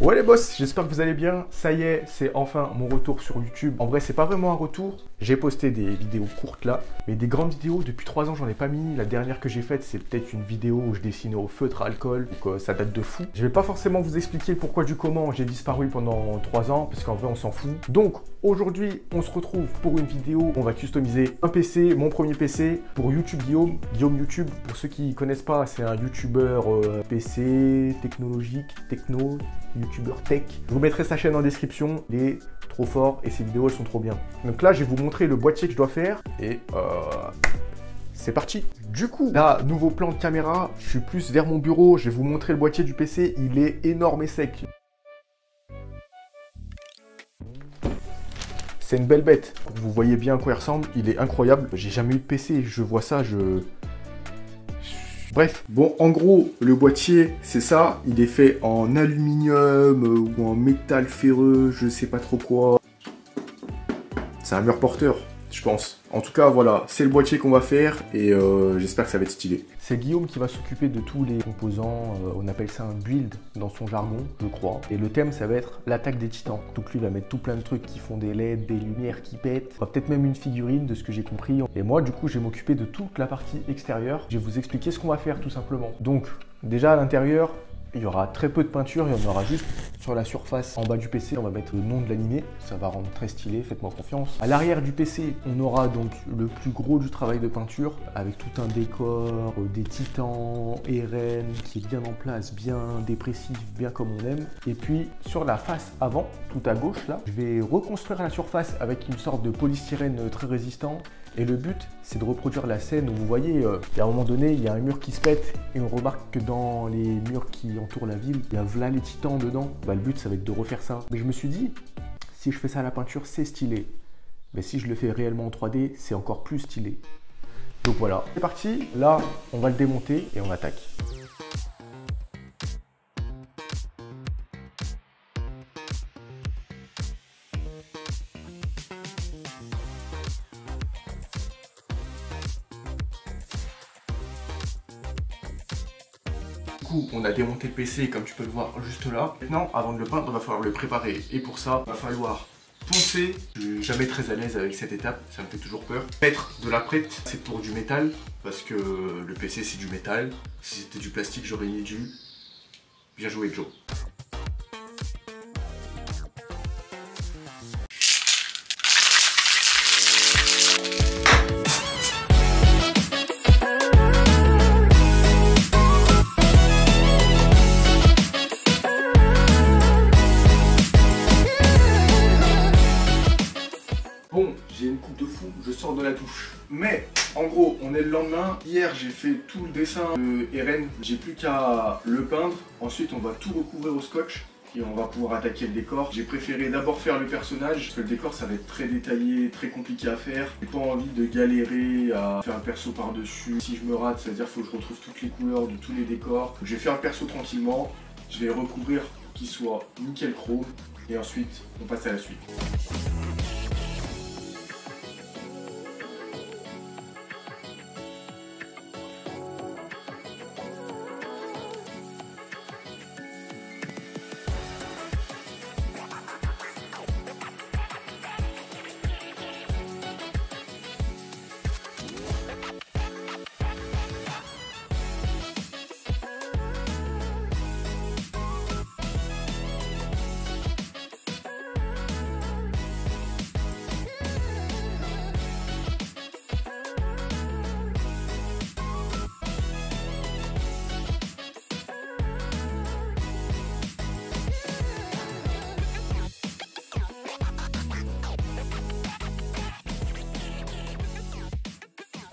Ouais les boss, j'espère que vous allez bien. Ça y est, c'est enfin mon retour sur YouTube. En vrai, c'est pas vraiment un retour. J'ai posté des vidéos courtes là, mais des grandes vidéos, depuis 3 ans, j'en ai pas mis. La dernière que j'ai faite, c'est peut-être une vidéo où je dessinais au feutre à alcool, donc ça date de fou. Je vais pas forcément vous expliquer pourquoi du comment j'ai disparu pendant 3 ans, parce qu'en vrai, on s'en fout. Donc, aujourd'hui, on se retrouve pour une vidéo où on va customiser un PC, mon premier PC, pour YouTube Guillaume. Guillaume YouTube, pour ceux qui connaissent pas, c'est un YouTubeur PC, technologique, techno, YouTubeur tech. Je vous mettrai sa chaîne en description, il est trop fort et ses vidéos elles sont trop bien. Donc là, je vais vous montrer le boîtier que je dois faire et c'est parti. Du coup, là, nouveau plan de caméra, je suis plus vers mon bureau, je vais vous montrer le boîtier du PC, il est énorme et sec. C'est une belle bête, vous voyez bien à quoi il ressemble, il est incroyable. J'ai jamais eu de PC, je vois ça, Bref, bon, en gros, le boîtier, c'est ça. Il est fait en aluminium ou en métal ferreux, je sais pas trop quoi. C'est un mur porteur, je pense. En tout cas, voilà, c'est le boîtier qu'on va faire et j'espère que ça va être stylé. C'est Guillaume qui va s'occuper de tous les composants. On appelle ça un build dans son jargon, je crois. Et le thème, ça va être l'attaque des titans. Donc lui, il va mettre tout plein de trucs qui font des LED, des lumières qui pètent. Il va peut-être même une figurine de ce que j'ai compris. Et moi, du coup, je vais m'occuper de toute la partie extérieure. Je vais vous expliquer ce qu'on va faire, tout simplement. Donc, déjà à l'intérieur, il y aura très peu de peinture, il y en aura juste sur la surface en bas du PC. On va mettre le nom de l'animé, ça va rendre très stylé, faites-moi confiance. À l'arrière du PC, on aura donc le plus gros du travail de peinture avec tout un décor, des titans, Eren qui est bien en place, bien dépressif, bien comme on aime. Et puis sur la face avant, tout à gauche là, je vais reconstruire la surface avec une sorte de polystyrène très résistant. Et le but, c'est de reproduire la scène où vous voyez, il y a un moment donné, il y a un mur qui se pète et on remarque que dans les murs qui entourent la ville, il y a là les titans dedans. Bah, le but, ça va être de refaire ça. Mais je me suis dit, si je fais ça à la peinture, c'est stylé. Mais si je le fais réellement en 3D, c'est encore plus stylé. Donc voilà, c'est parti. Là, on va le démonter et on attaque. On a démonté le PC comme tu peux le voir juste là. Maintenant, avant de le peindre, il va falloir le préparer. Et pour ça, il va falloir poncer. Je suis jamais très à l'aise avec cette étape, ça me fait toujours peur. Mettre de la prête, c'est pour du métal, parce que le PC c'est du métal. Si c'était du plastique, j'aurais mis du... Bien joué Joe. Bon, j'ai une coupe de fou, je sors de la douche. Mais, en gros, on est le lendemain. Hier, j'ai fait tout le dessin de Eren. J'ai plus qu'à le peindre. Ensuite, on va tout recouvrir au scotch. Et on va pouvoir attaquer le décor. J'ai préféré d'abord faire le personnage, parce que le décor, ça va être très détaillé, très compliqué à faire. J'ai pas envie de galérer à faire un perso par-dessus. Si je me rate, c'est-à-dire qu'il faut que je retrouve toutes les couleurs de tous les décors. Donc, je vais faire le perso tranquillement. Je vais recouvrir pour qu'il soit nickel chrome. Et ensuite, on passe à la suite.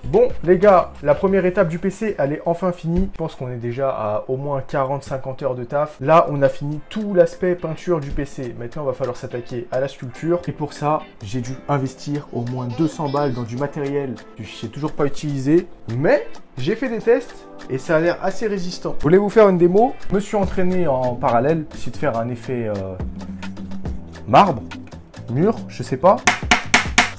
Bon les gars, la première étape du PC, elle est enfin finie. Je pense qu'on est déjà à au moins 40-50 heures de taf. Là, on a fini tout l'aspect peinture du PC. Maintenant, il va falloir s'attaquer à la sculpture. Et pour ça, j'ai dû investir au moins 200 balles dans du matériel que je n'ai toujours pas utilisé. Mais j'ai fait des tests et ça a l'air assez résistant. Je voulais vous faire une démo. Je me suis entraîné en parallèle, essayer de faire un effet marbre, mur, je sais pas.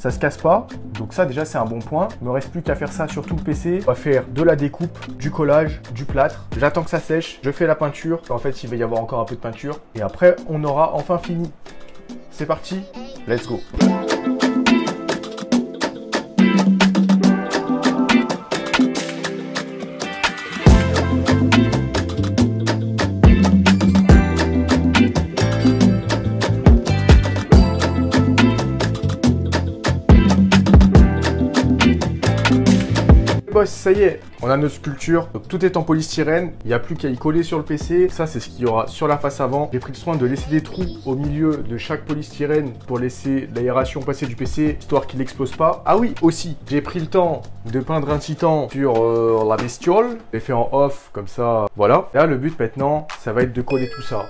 ça se casse pas. Donc ça déjà c'est un bon point. Il me reste plus qu'à faire ça sur tout le PC. On va faire de la découpe, du collage, du plâtre. J'attends que ça sèche, je fais la peinture. En fait il va y avoir encore un peu de peinture. Et après on aura enfin fini. C'est parti, let's go. Boss, ça y est, on a notre sculpture, donc tout est en polystyrène, il n'y a plus qu'à y coller sur le PC. Ça c'est ce qu'il y aura sur la face avant. J'ai pris le soin de laisser des trous au milieu de chaque polystyrène pour laisser l'aération passer du PC, histoire qu'il n'explose pas. Ah oui, aussi, j'ai pris le temps de peindre un titan sur la bestiole. J'ai fait en off, comme ça, voilà. Là le but maintenant, ça va être de coller tout ça.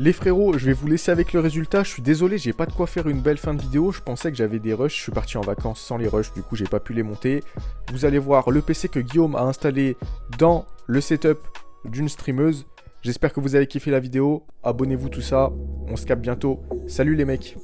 Les frérots, je vais vous laisser avec le résultat. Je suis désolé, j'ai pas de quoi faire une belle fin de vidéo. Je pensais que j'avais des rushs. Je suis parti en vacances sans les rushs, du coup j'ai pas pu les monter. Vous allez voir le PC que Guillaume a installé dans le setup d'une streameuse. J'espère que vous avez kiffé la vidéo. Abonnez-vous, tout ça. On se capte bientôt. Salut les mecs.